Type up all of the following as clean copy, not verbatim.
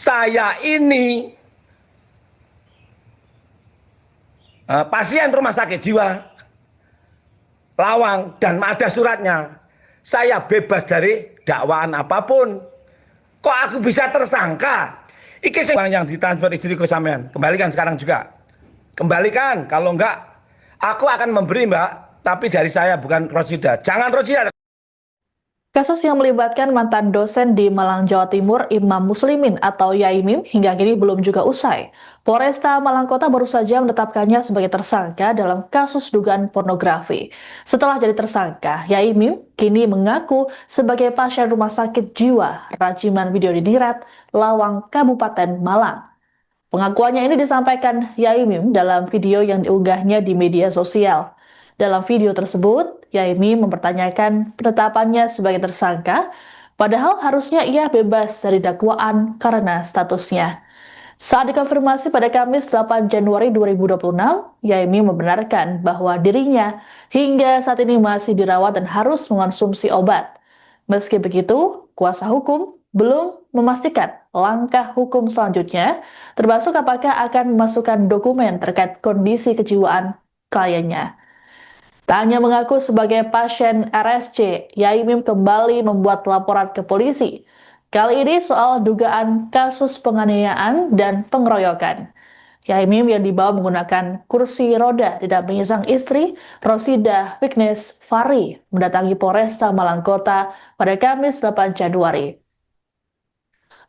Saya ini pasien rumah sakit jiwa Lawang dan ada suratnya. Saya bebas dari dakwaan apapun. Kok aku bisa tersangka? Iki sing yang ditransfer istriku sampean. Kembalikan sekarang juga. Kembalikan. Kalau enggak, aku akan memberi, Mbak. Tapi dari saya, bukan Rosida. Jangan Rosida. Kasus yang melibatkan mantan dosen di Malang, Jawa Timur, Imam Muslimin atau Yaimim, hingga kini belum juga usai. Polresta Malang Kota baru saja menetapkannya sebagai tersangka dalam kasus dugaan pornografi. Setelah jadi tersangka, Yaimim kini mengaku sebagai pasien rumah sakit jiwa Rajiman Widyodinirat, Lawang, Kabupaten Malang. Pengakuannya ini disampaikan Yaimim dalam video yang diunggahnya di media sosial. Dalam video tersebut, Yaimim mempertanyakan penetapannya sebagai tersangka, padahal harusnya ia bebas dari dakwaan karena statusnya. Saat dikonfirmasi pada Kamis 8 Januari 2026, Yaimim membenarkan bahwa dirinya hingga saat ini masih dirawat dan harus mengonsumsi obat. Meski begitu, kuasa hukum belum memastikan langkah hukum selanjutnya, termasuk apakah akan memasukkan dokumen terkait kondisi kejiwaan kliennya. Tak hanya mengaku sebagai pasien RSC, Yaimim kembali membuat laporan ke polisi. Kali ini soal dugaan kasus penganiayaan dan pengeroyokan. Yaimim yang dibawa menggunakan kursi roda didampingi sang istri, Rosida Vignes Fari, mendatangi Polresta Malang Kota pada Kamis 8 Januari.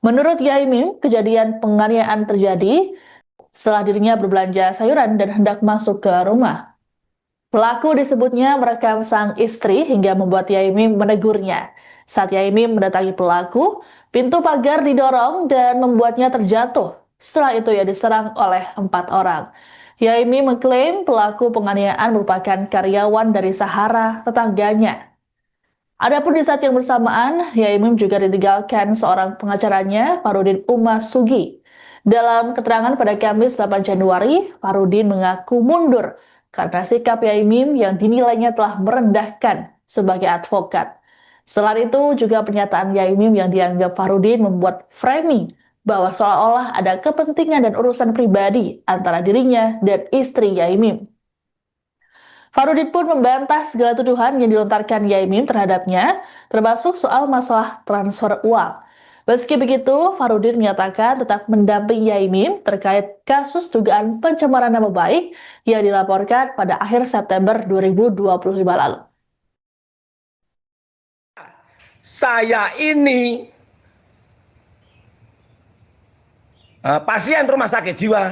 Menurut Yaimim, kejadian penganiayaan terjadi setelah dirinya berbelanja sayuran dan hendak masuk ke rumah. Pelaku disebutnya merekam sang istri hingga membuat Yaimim menegurnya. Saat Yaimim mendatangi pelaku, pintu pagar didorong dan membuatnya terjatuh. Setelah itu ia diserang oleh 4 orang. Yaimim mengklaim pelaku penganiayaan merupakan karyawan dari Sahara tetangganya. Adapun di saat yang bersamaan, Yaimim juga ditinggalkan seorang pengacaranya, Farudin Umar Sugi. Dalam keterangan pada Kamis 8 Januari, Farudin mengaku mundur karena sikap Yaimim yang dinilainya telah merendahkan sebagai advokat. Selain itu, juga pernyataan Yaimim yang dianggap Farudin membuat framing bahwa seolah-olah ada kepentingan dan urusan pribadi antara dirinya dan istri Yaimim. Farudin pun membantah segala tuduhan yang dilontarkan Yaimim terhadapnya, termasuk soal masalah transfer uang. Meski begitu, Farudin menyatakan tetap mendampingi Yaimim terkait kasus dugaan pencemaran nama baik yang dilaporkan pada akhir September 2025 lalu. Saya ini pasien rumah sakit jiwa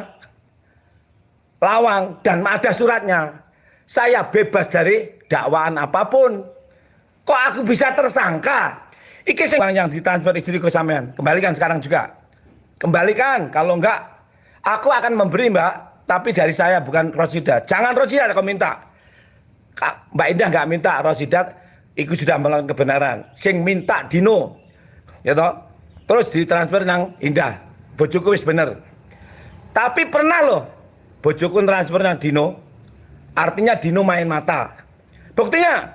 Lawang dan ada suratnya. Saya bebas dari dakwaan apapun. Kok aku bisa tersangka? Iki sing yang ditransfer istriku sampean. Kembalikan sekarang juga. Kembalikan. Kalau enggak, aku akan memberi, Mbak. Tapi dari saya, bukan Rosida. Jangan Rosida kau minta. Mbak Indah nggak minta Rosida. Iku sudah melakukan kebenaran. Sing minta Dino. Ya toh? Terus ditransfer nang Indah. Bojoku wis bener. Tapi pernah loh. Bojoku transfer nang Dino. Artinya Dino main mata. Buktinya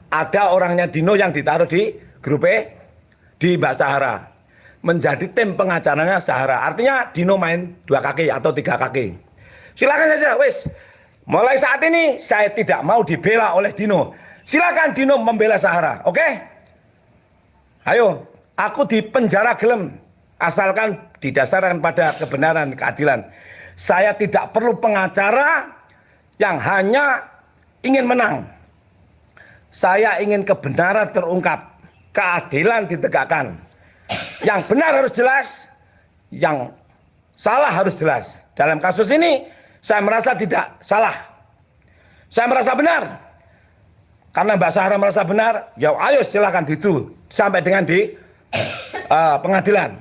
ada orangnya Dino yang ditaruh di grup di Mbak Sahara menjadi tim pengacaranya Sahara. Artinya Dino main 2 kaki atau 3 kaki. Silakan saja, wis. Mulai saat ini saya tidak mau dibela oleh Dino. Silakan Dino membela Sahara, oke? Ayo, aku di penjara gelem asalkan didasarkan pada kebenaran, keadilan. Saya tidak perlu pengacara yang hanya ingin menang. Saya ingin kebenaran terungkap. Keadilan ditegakkan. Yang benar harus jelas, yang salah harus jelas. Dalam kasus ini, saya merasa tidak salah. Saya merasa benar. Karena Mbak Sahara merasa benar, ya ayo silakan itu sampai dengan di pengadilan.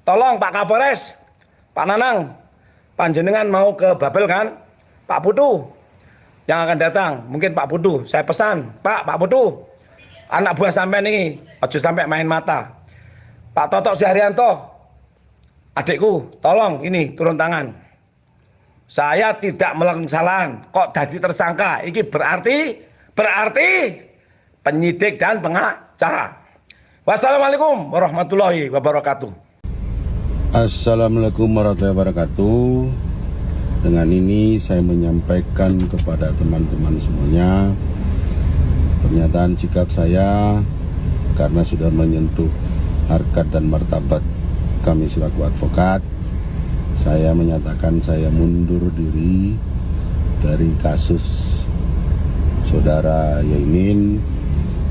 Tolong Pak Kapolres, Pak Nanang, panjenengan mau ke Babel kan? Pak Putu yang akan datang, mungkin Pak Putu. Saya pesan, Pak Putu, anak buah sampai ini, ojo sampai main mata. Pak Totok Suharyanto, adikku, tolong ini turun tangan. Saya tidak melakukan kesalahan, kok jadi tersangka. Ini berarti penyidik dan pengacara. Wassalamualaikum warahmatullahi wabarakatuh. Assalamualaikum warahmatullahi wabarakatuh. Dengan ini saya menyampaikan kepada teman-teman semuanya pernyataan sikap saya karena sudah menyentuh harkat dan martabat kami selaku advokat. Saya menyatakan saya mundur diri dari kasus saudara Yaimin.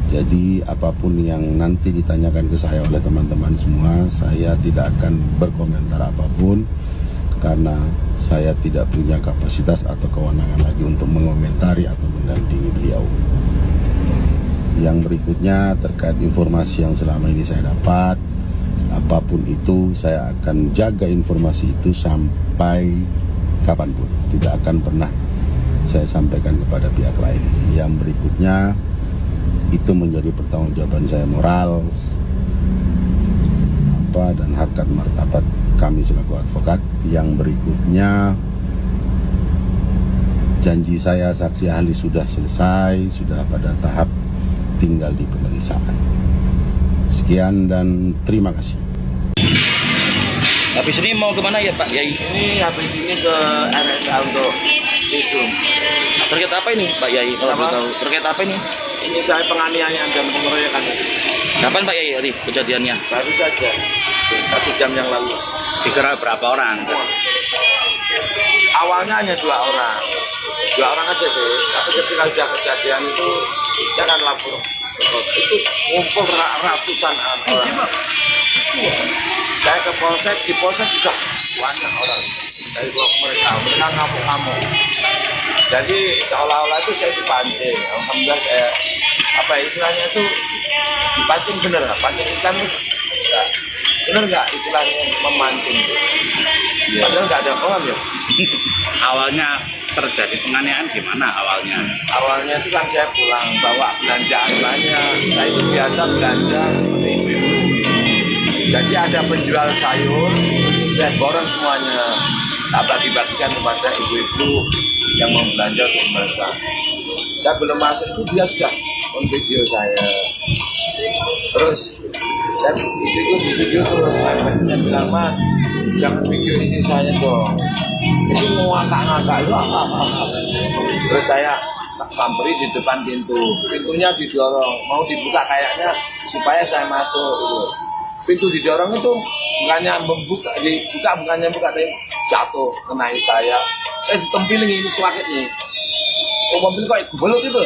Jadi apapun yang nanti ditanyakan ke saya oleh teman-teman semua, saya tidak akan berkomentar apapun karena saya tidak punya kapasitas atau kewenangan lagi untuk mengomentari atau mendampingi beliau. Yang berikutnya terkait informasi yang selama ini saya dapat, apapun itu saya akan jaga informasi itu sampai kapanpun. Tidak akan pernah saya sampaikan kepada pihak lain. Yang berikutnya itu menjadi pertanggungjawaban saya moral dan harkat martabat kami selaku advokat. Yang berikutnya, janji saya saksi ahli sudah selesai, sudah pada tahap tinggal di pemeriksaan. Sekian dan terima kasih. Habis ini mau kemana ya Pak Yai? Ini habis ini ke RSA untuk visum. Terkait apa ini Pak Yai? Kalau Apa? boleh tahu. Terkait apa ini? Ini saya penganiayaan dan pengeroyokan. Kapan Pak Yai tadi kejadiannya? Baru saja 1 jam yang lalu. Dikeroyok berapa orang? Awalnya hanya 2 orang. 2 orang aja sih. Tapi ketika sudah kejadian itu saya akan lapor. Itu ngumpul ratusan orang. Saya ke polsek, di polsek sudah banyak orang. Dari mereka ngamuk-ngamuk. Jadi seolah-olah itu saya dipancing. Alhamdulillah saya istilahnya itu dipancing bener, pancing ikan itu enggak. Bener nggak istilahnya memancing itu? Padahal nggak ada kolam ya. Awalnya terjadi penganiayaan gimana awalnya? Awalnya itu kan saya pulang bawa belanjaan banyak. Saya itu biasa belanja seperti ibu-ibu. Jadi ada penjual sayur, saya borong semuanya. Bagi-bagikan kepada ibu-ibu yang mau belanja untuk masak. Saya belum masuk itu dia sudah video saya. Terus saya istriku di video terus, dia bilang, "Mas, jangan video istri saya dong. Itu mau ngakak-ngakak." Terus saya samperi di depan pintunya didorong, mau dibuka kayaknya supaya saya masuk. Pintu didorong itu bukannya membuka, dibuka bukannya buka, tapi jatuh kenai saya ditempilin ini sakitnya. Mobil kok gubelut itu.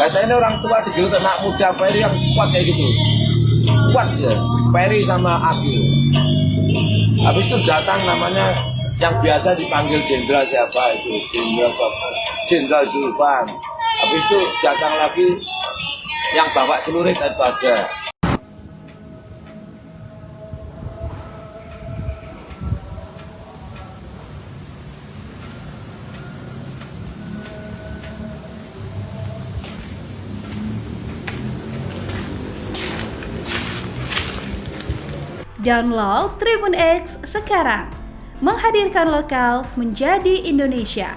Biasanya orang tua digelut anak muda Ferry yang kuat kayak gitu. Kuat ya, Ferry sama Agil. Habis itu datang namanya yang biasa dipanggil jenderal siapa itu, Jenderal Zulfan. Habis itu datang lagi yang bawa celurit itu ada. Download Tribun X sekarang, menghadirkan lokal menjadi Indonesia.